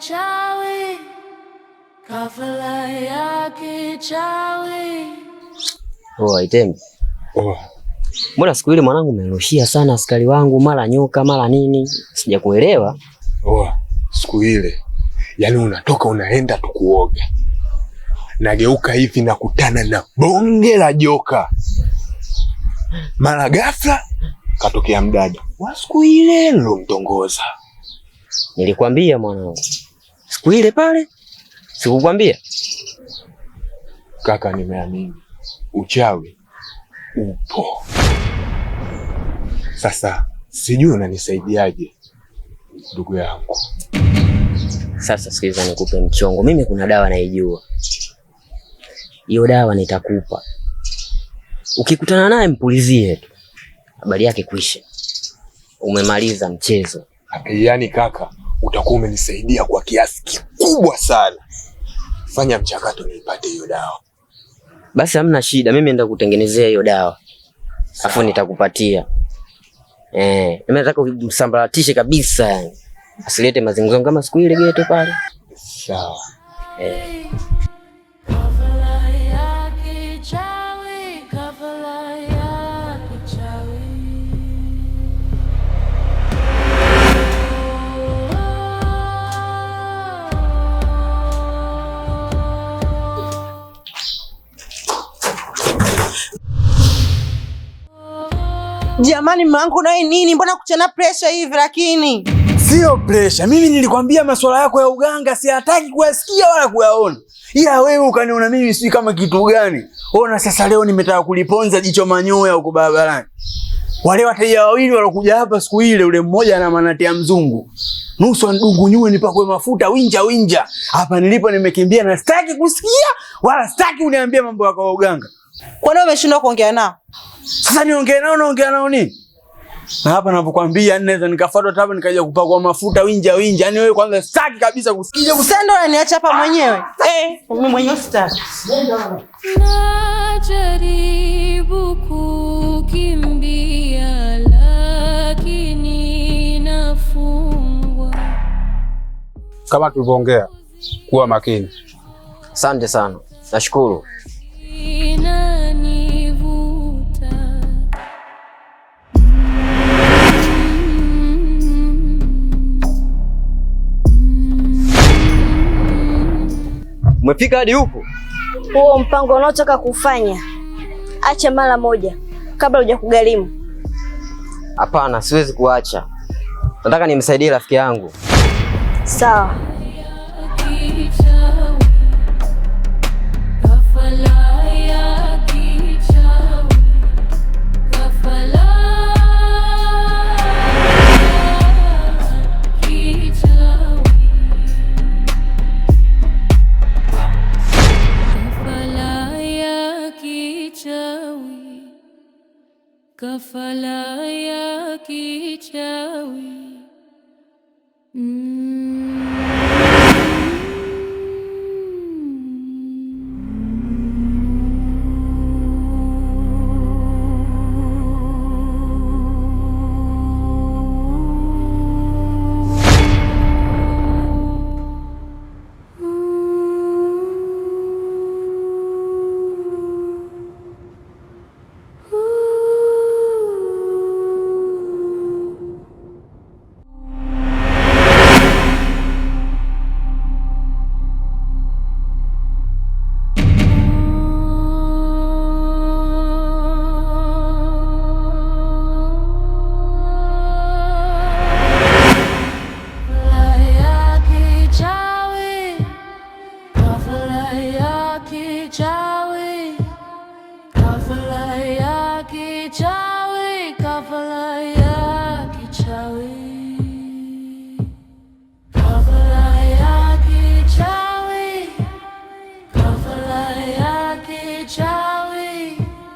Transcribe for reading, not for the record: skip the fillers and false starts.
kichawi, kafara ya kichawi. Itembe. Mbona siku ile mwanangu umerushia sana askari wangu, mara nyoka mara nini? Sijakuelewa. Siku ile yaani unatoka unaenda tukuoga, nageuka hivi nakutana na bonge la joka, mara ghafla katokea mdada wa siku ile nilomtongoza. Nilikwambia mwanangu siku ile pale, sikukwambia? Kaka, nimeamini uchawi upo. Sasa sijui unanisaidiaje ndugu yangu. Sasa sikiliza nikupe mchongo. Mimi kuna dawa naijua. Hiyo dawa nitakupa. Ukikutana naye mpulizie tu, habari yake kwisha. Umemaliza mchezo. Yaani kaka, utakuwa umenisaidia kwa kiasi kikubwa sana. Fanya mchakato nipate hiyo dawa. Basi hamna shida, mimi nenda kutengenezea hiyo dawa. Afu nitakupatia. Mimi nataka umsambaratishe kabisa yani. Asilete mazinguzongo kama siku ile geto pale. Sawa. Jamani mwanangu naye nini? Mbona kuchana pressure hivi lakini? Sio pressure. Mimi nilikwambia masuala yako ya uganga sihataki kuyasikia wala kuyaona. Ila wewe ukaniona mimi si kama kitu gani. Ona sasa leo nimetaka kuliponza jicho manyoya huko barabarani. Wale wateja wawili walokuja hapa siku ile, ule mmoja ana manati ya mzungu. Nusu andungu nyue nipakwe mafuta winja. Hapa nilipo nimekimbia na sitaki kusikia wala sitaki uniambie mambo yako ya uganga. Kwa nini umeshindwa kuongea nao? Sasa naongea nao nini? Na hapa ninapokuambia naweza nikafuatwa hapa nikaja kupakwa mafuta winja. Yaani wewe kwanza sitaki kabisa kusikia. Usendo unaniacha hapa mwenyewe. Mimi mwenyewe sitaki. Najaribu kukimbia lakini nafungwa. Kama tulivyoongea, kuwa makini. Asante sana. Nashukuru. Umefika hadi huko? Huo mpango unaotaka kufanya acha mara moja kabla hujakugharimu. Hapana, siwezi kuacha. Nataka nimsaidie rafiki yangu. Sawa. Kafala ya kichawi.